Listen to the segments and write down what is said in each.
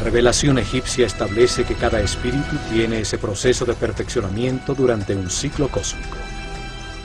La revelación egipcia establece que cada espíritu tiene ese proceso de perfeccionamiento durante un ciclo cósmico,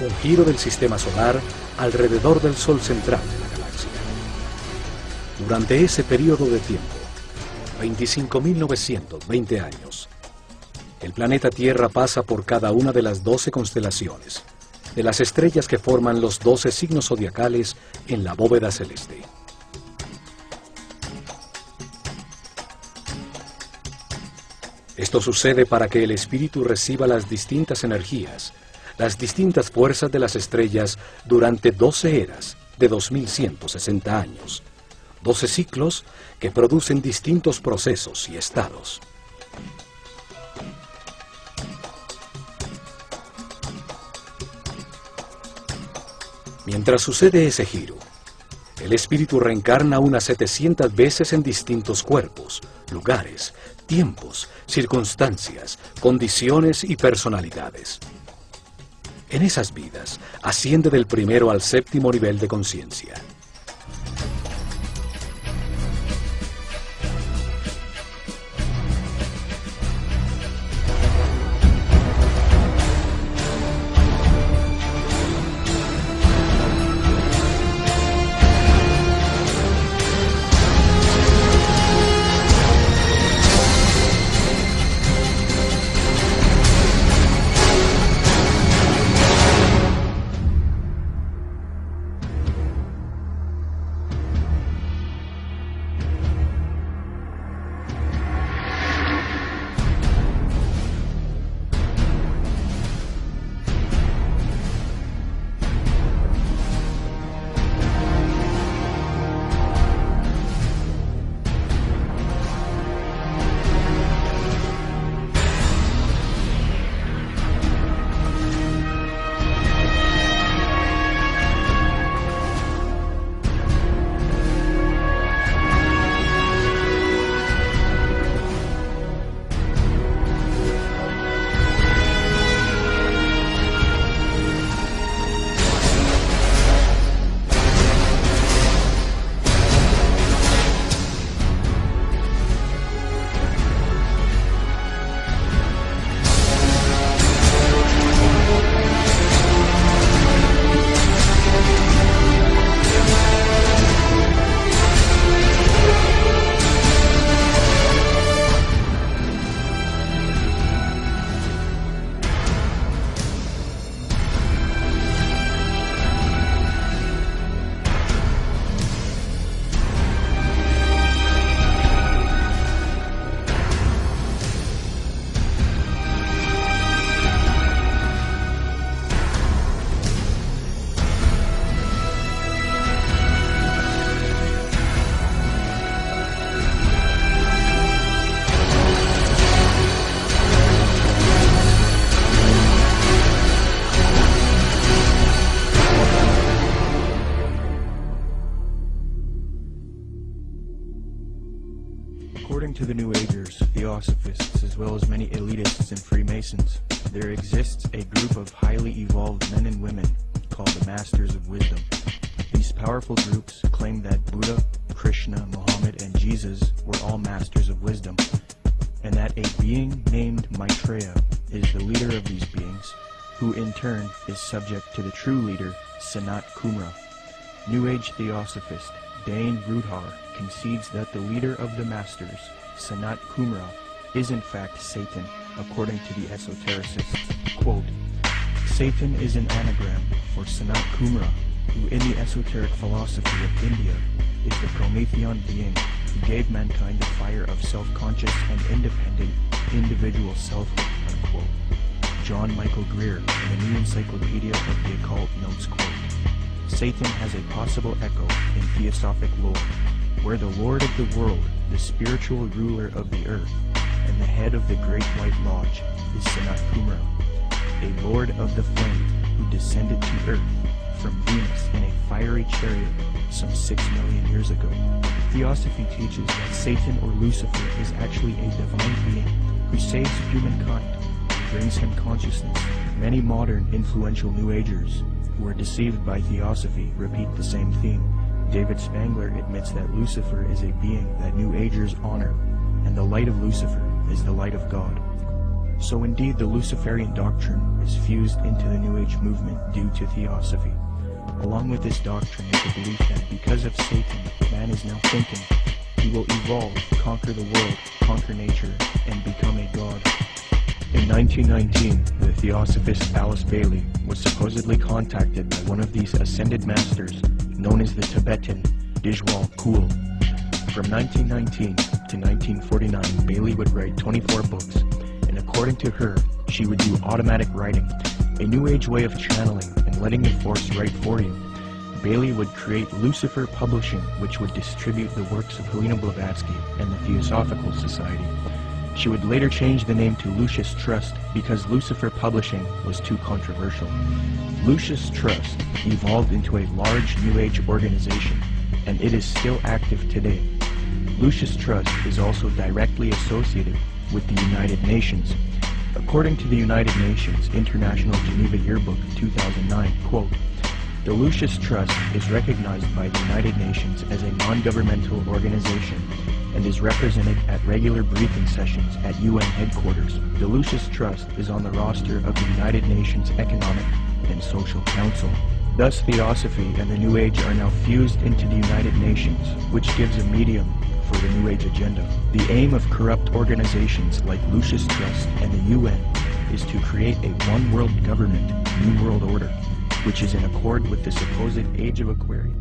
un giro del sistema solar alrededor del Sol central de la galaxia. Durante ese periodo de tiempo, 25.920 años, el planeta Tierra pasa por cada una de las 12 constelaciones, de las estrellas que forman los 12 signos zodiacales en la bóveda celeste. Esto sucede para que el espíritu reciba las distintas energías, las distintas fuerzas de las estrellas durante 12 eras de 2160 años, 12 ciclos que producen distintos procesos y estados. Mientras sucede ese giro, el espíritu reencarna unas 700 veces en distintos cuerpos, lugares, tiempos, circunstancias, condiciones y personalidades. En esas vidas, asciende del primero al séptimo nivel de conciencia. According to the New Agers, Theosophists, as well as many elitists and Freemasons, there exists a group of highly evolved men and women called the Masters of Wisdom. These powerful groups claim that Buddha, Krishna, Muhammad, and Jesus were all masters of wisdom, and that a being named Maitreya is the leader of these beings, who in turn is subject to the true leader, Sanat Kumara. New Age Theosophist Dane Rudhar concedes that the leader of the Masters, Sanat Kumara, is in fact Satan, according to the esotericists. Quote, Satan is an anagram for Sanat Kumara, who in the esoteric philosophy of India is the Promethean being who gave mankind the fire of self-conscious and independent individual selfhood, unquote. John Michael Greer, in the New Encyclopedia of the Occult, notes, quote, Satan has a possible echo in theosophic lore, where the Lord of the world, the spiritual ruler of the earth, and the head of the Great White Lodge is Sanat Kumara, a lord of the flame who descended to earth from Venus in a fiery chariot some 6 million years ago. Theosophy teaches that Satan or Lucifer is actually a divine being who saves humankind, brings him consciousness. Many modern influential New Agers who are deceived by Theosophy repeat the same theme. David Spangler admits that Lucifer is a being that New Agers honor, and the light of Lucifer is the light of God. So indeed the Luciferian doctrine is fused into the New Age movement due to Theosophy. Along with this doctrine is the belief that because of Satan, man is now thinking he will evolve, conquer the world, conquer nature, and become a god. In 1919, the Theosophist Alice Bailey was supposedly contacted by one of these ascended masters, known as the Tibetan Dijwal Kul. From 1919 to 1949, Bailey would write 24 books, and according to her, she would do automatic writing, a new age way of channeling and letting the force write for you. Bailey would create Lucifer Publishing, which would distribute the works of Helena Blavatsky and the Theosophical Society. She would later change the name to Lucius Trust because Lucifer Publishing was too controversial. Lucius Trust evolved into a large New Age organization, and it is still active today. Lucius Trust is also directly associated with the United Nations. According to the United Nations International Geneva Yearbook 2009, quote, the Lucius Trust is recognized by the United Nations as a non-governmental organization and is represented at regular briefing sessions at UN headquarters. The Lucius Trust is on the roster of the United Nations Economic and Social Council. Thus, Theosophy and the New Age are now fused into the United Nations, which gives a medium for the New Age agenda. The aim of corrupt organizations like Lucius Trust and the UN is to create a one-world government, New World Order, which is in accord with the supposed Age of Aquarius.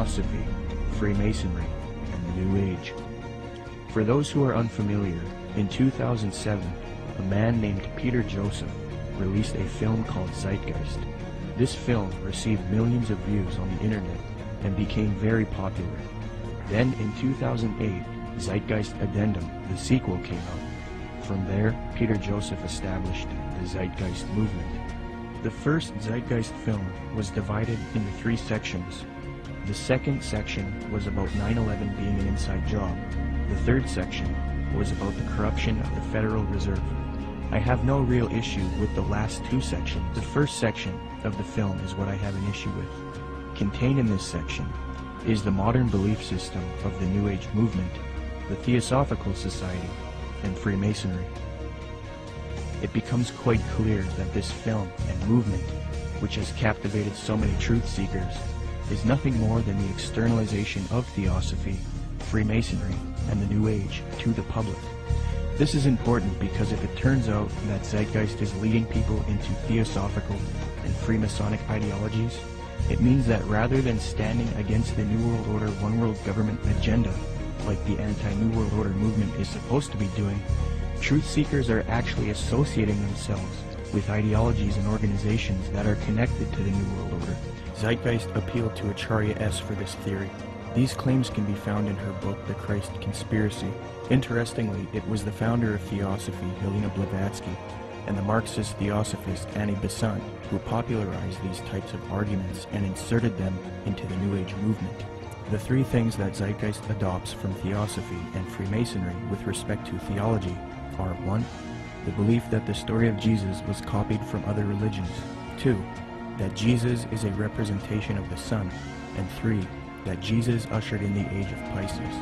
Theosophy, Freemasonry, and the New Age. For those who are unfamiliar, in 2007, a man named Peter Joseph released a film called Zeitgeist. This film received millions of views on the internet and became very popular. Then in 2008, Zeitgeist Addendum, the sequel, came out. From there, Peter Joseph established the Zeitgeist movement. The first Zeitgeist film was divided into 3 sections. The second section was about 9/11 being an inside job. The third section was about the corruption of the Federal Reserve. I have no real issue with the last 2 sections. The first section of the film is what I have an issue with. Contained in this section is the modern belief system of the New Age movement, the Theosophical Society, and Freemasonry. It becomes quite clear that this film and movement, which has captivated so many truth seekers, is nothing more than the externalization of Theosophy, Freemasonry, and the New Age to the public. This is important because if it turns out that Zeitgeist is leading people into Theosophical and Freemasonic ideologies, it means that rather than standing against the New World Order, One World Government agenda, like the anti-New World Order movement is supposed to be doing, truth seekers are actually associating themselves with ideologies and organizations that are connected to the New World Order. Zeitgeist appealed to Acharya S. for this theory. These claims can be found in her book, The Christ Conspiracy. Interestingly, it was the founder of Theosophy, Helena Blavatsky, and the Marxist Theosophist Annie Besant who popularized these types of arguments and inserted them into the New Age movement. The 3 things that Zeitgeist adopts from Theosophy and Freemasonry with respect to theology are 1. The belief that the story of Jesus was copied from other religions. 2. That Jesus is a representation of the Son. And 3. That Jesus ushered in the age of Pisces.